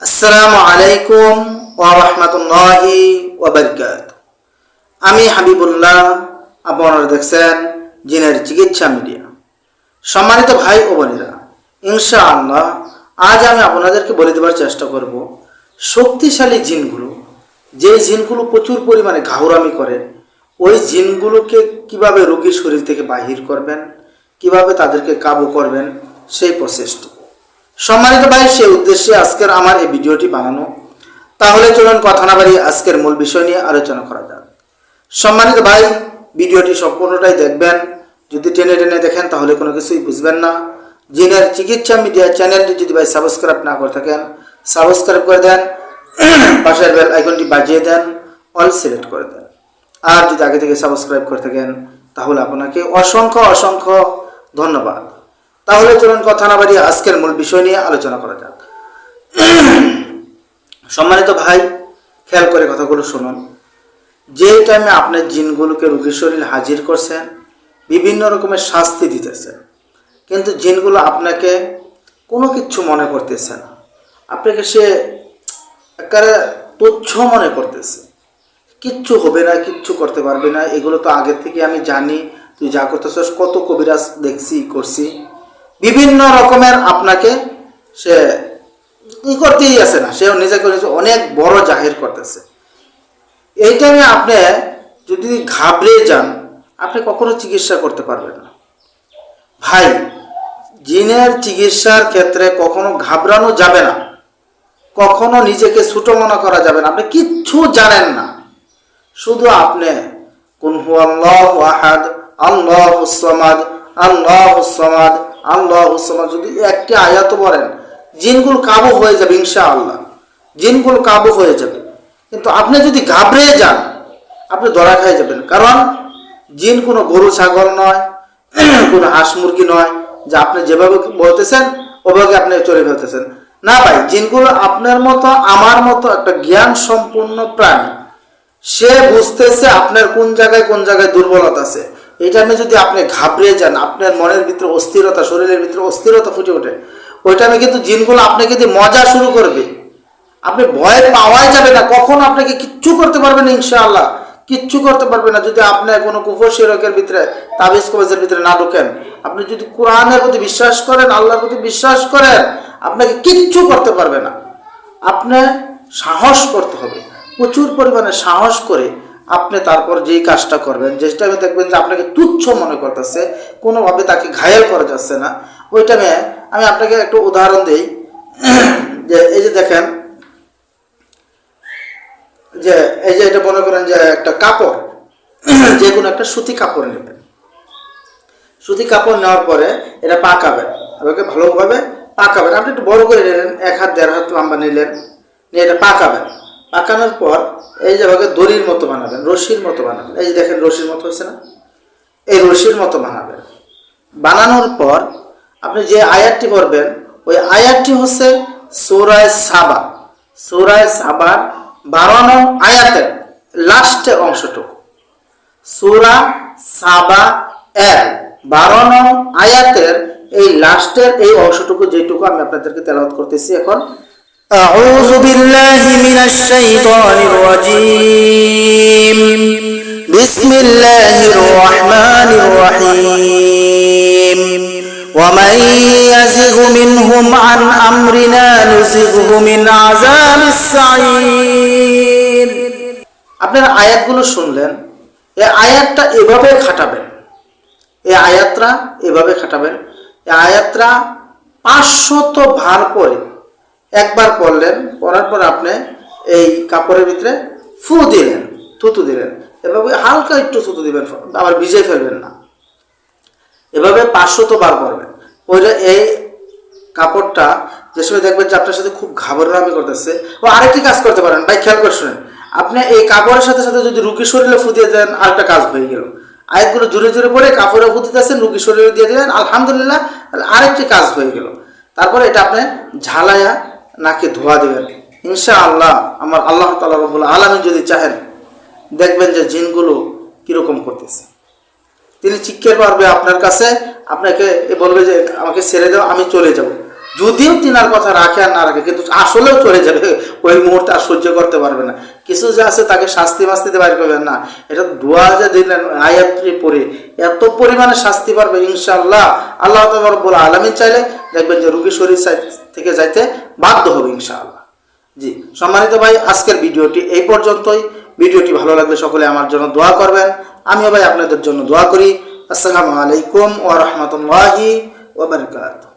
আসসালামু আলাইকুম ওয়া রাহমাতুল্লাহি ওয়া বারাকাতুহু। আমি হাবিবুল্লাহ, আপনারা দেখছেন জিনের চিকিৎসা মিডিয়া। সম্মানিত ভাই ও বোনেরা, ইনশাআল্লাহ আজ আমি আপনাদেরকে বলে দেওয়ার চেষ্টা করব শক্তিশালী জিনগুলো, যে জিনগুলো প্রচুর পরিমাণে ঘাউরামি করে, ওই জিনগুলোকে কিভাবে রোগীর শরীর থেকে বাহির করবেন, কিভাবে তাদেরকে কাবু করবেন, সেই প্রসেসটি। সম্মানিত ভাই, সেই উদ্দেশ্যে আজকের আমার এই ভিডিওটি বানানো। তাহলে চলুন কথা না বাড়িয়ে আজকের মূল বিষয় নিয়ে আলোচনা করা যাক। সম্মানিত ভাই, ভিডিওটি সম্পূর্ণটাই দেখবেন। যদি টেনে টেনে দেখেন তাহলে কোনো কিছুই বুঝবেন না। জিনের চিকিৎসা মিডিয়া চ্যানেলটি যদি ভাই সাবস্ক্রাইব না করে থাকেন, সাবস্ক্রাইব করে দেন, পাশের বেল আইকনটি বাজিয়ে দেন, অল সিলেক্ট করে দেন। আর যদি আগে থেকে সাবস্ক্রাইব করে থাকেন তাহলে আপনাকে অসংখ্য অসংখ্য ধন্যবাদ। তাহলে চলুন কথা না বাড়িয়ে আজকের মূল বিষয় নিয়ে আলোচনা করা যাক। সম্মানিত ভাই, খেয়াল করে কথাগুলো শুনুন। যে টাইমে আপনার জিনগুলোকে রোগীর শরীর হাজির করছেন, বিভিন্ন রকমের শাস্তি দিতেছেন, কিন্তু জিনগুলো আপনাকে কোনো কিচ্ছু মনে করতেছে না, আপনাকে সে একেবারে তুচ্ছ মনে করতেছে। কিচ্ছু হবে না, কিচ্ছু করতে পারবে না, এগুলো তো আগের থেকে আমি জানি, তুই যা করতেছিস, কত কবিরাজ দেখছি করছি, বিভিন্ন রকমের আপনাকে সে করতেই আছে না, সে নিজেকে অনেক বড় জাহির করতেছে। এই টাইমে আপনি যদি ঘাবড়ে যান, আপনি কখনো চিকিৎসা করতে পারবেন না। ভাই, জিনের চিকিৎসার ক্ষেত্রে কখনো ঘাবড়ানো যাবে না, কখনো নিজেকে ছোট মনে করা যাবে না। আপনি কিচ্ছু জানেন না, শুধু আপনি কুল হুয়াল্লাহু আহাদ, আল্লাহুস সামাদ, আল্লাহুস সামাদ, আল্লাহুস সামাদ যদি একটি আয়াত বলেন, জিনগুলো কাবু হয়ে যাবে ইনশাআল্লাহ, জিনগুলো কাবু হয়ে যাবে। কিন্তু আপনি যদি ঘাবড়ে যান, আপনি ধরা খেয়ে যাবেন। কারণ জিন কোনো গরু ছাগল নয়, কোনো হাঁস মুরগি নয় যে আপনি যেভাবে বলতেছেন ওভাবে আপনি চলে ফেলতেছেন। না ভাই, জিনগুলো আপনার মতো আমার মতো একটা জ্ঞান সম্পূর্ণ প্রাণী। সে বুঝতেছে আপনার কোন জায়গায় দুর্বলতা আছে। এটা আমি যদি আপনি ঘাবড়ে যান, আপনার মনের ভিতরে অস্থিরতা, শরীরের ভিতরে অস্থিরতা ফুটে ওঠে, ওইটা আমি কিন্তু জিনগুলো আপনাকে দিয়ে মজা শুরু করবে। আপনি ভয় পাওয়াই যাবে না, কখন আপনাকে কিচ্ছু করতে পারবেন না ইনশাআল্লাহ, কিচ্ছু করতে পারবে না। যদি আপনি কোনো কুফর শিরকের ভিতরে, তাবিজ কবজের ভিতরে না ঢোকেন, আপনি যদি কোরআনের প্রতি বিশ্বাস করেন, আল্লাহর প্রতি বিশ্বাস করেন, আপনাকে কিচ্ছু করতে পারবে না। আপনি সাহস করতে হবে, প্রচুর পরিমাণে সাহস করে আপনি তারপর যেই কাজটা করবেন, যেটা আমি দেখবেন যে আপনাকে তুচ্ছ মনে করতেছে, কোনোভাবে তাকে ঘায়েল করা যাচ্ছে না, ওই টাইমে আমি আপনাকে একটু উদাহরণ দিই। যে এই যে দেখেন, যে এই যে এটা মনে করেন যে একটা কাপড়, যে কোনো একটা সুতি কাপড় নেবেন। সুতি কাপড় নেওয়ার পরে এটা পাকাবেন, এটাকে ভালোভাবে পাকাবেন। আপনি একটু বড় করে নিলেন, 1 হাত 1.5 হাত লম্বা নিলেন, নিয়ে এটা পাকাবেন। পাকানোর পর এই যে ভাবে দড়ির মতো বানাবেন, রশির মতো বানাবেন। এই যে দেখেন রশির মতো হয়েছে না, এই রশির মতো বানাবেন। বানানোর পর আপনি যে আয়াতটি পড়বেন, ওই আয়াতটি হচ্ছে সূরা সাবা। সূরা সাবার 12 নং আয়াতের লাস্টের অংশটুকু। সূরা সাবা এর 12 নং আয়াতের এই লাস্টের এই অংশটুকু, যেটুকু আমি আপনাদেরকে তেলাওয়াত করতেছি এখন। আউযু বিল্লাহি মিনাশ শাইতানির রাজীম। বিসমিল্লাহির রাহমানির রাহিম। ومن يزغ منهم عن أمرنا نزغه من عذاب السعير। আপনারা আয়াতগুলো শুনলেন, এই আয়াতটা এভাবে খাটাবেন, এই আয়াতটা এভাবে খাটাবেন। এই আয়াতটা 500 ভার পরে একবার পড়লেন, পড়ার পর আপনি এই কাপড়ের ভিতরে ফু দিলেন, থুতু দিলেন। এভাবে হালকা একটু থুতু দিবেন, আবার ভিজে ফেলবেন না। এভাবে 500 বার করবেন। ওইটা এই কাপড়টা যে সময় দেখবেন যে আপনার সাথে খুব ঘাবড়ামি করতেছে, ও আরেকটি কাজ করতে পারেন ভাই, খেয়াল করে শুনেন। আপনি এই কাপড়ের সাথে সাথে যদি রুগীর শরীরে ফু দিয়ে দেন, আরেকটা কাজ হয়ে গেল। আয়াতগুলো জোরে জোরে পড়ে কাপড়ে ফু দিতেছেন, রুগীর শরীরে দিয়ে দিলেন, আলহামদুলিল্লাহ, আরেকটি কাজ হয়ে গেল। তারপরে এটা আপনি ঝালাইয়া নাকে ধোয়া দেবেন ইনশাআল্লাহ। আমার আল্লাহ তাআলা রব্বুল আলামিন যদি চাহেন, দেখবেন যে জিনগুলো কিরকম করতেছে। তিনি চিৎকার পারবে আপনার কাছে, আপনাকে বলবে যে আমাকে ছেড়ে দাও, আমি চলে যাব। যদিও তিনার কথা রাখে আর না রাখে, কিন্তু আসলেও চলে যাবে, ওই মুহূর্তে আর সহ্য করতে পারবে না। কিছু যে আছে তাকে শাস্তি মাস্তিতে বাইর করবেন না, এটা দোয়া যে দিলেন আয়াতটি পড়ে এত পরিমাণে শাস্তি পারবে ইনশাআল্লাহ। আল্লাহ তাআলা রব্বুল আলামিন চাইলে দেখবেন যে রোগী শরীর থেকে যাইতে বাধ্য হবে ইনশাআল্লাহ। জি সম্মানিত ভাই, আজকের ভিডিওটি এই পর্যন্তই। ভিডিওটি ভালো লাগলে সকলে আমার জন্য দোয়া করবেন, আমিও ভাই আপনাদের জন্য দোয়া করি। আসসালামু আলাইকুম ওয়া রাহমাতুল্লাহি ওয়া বারাকাতুহু।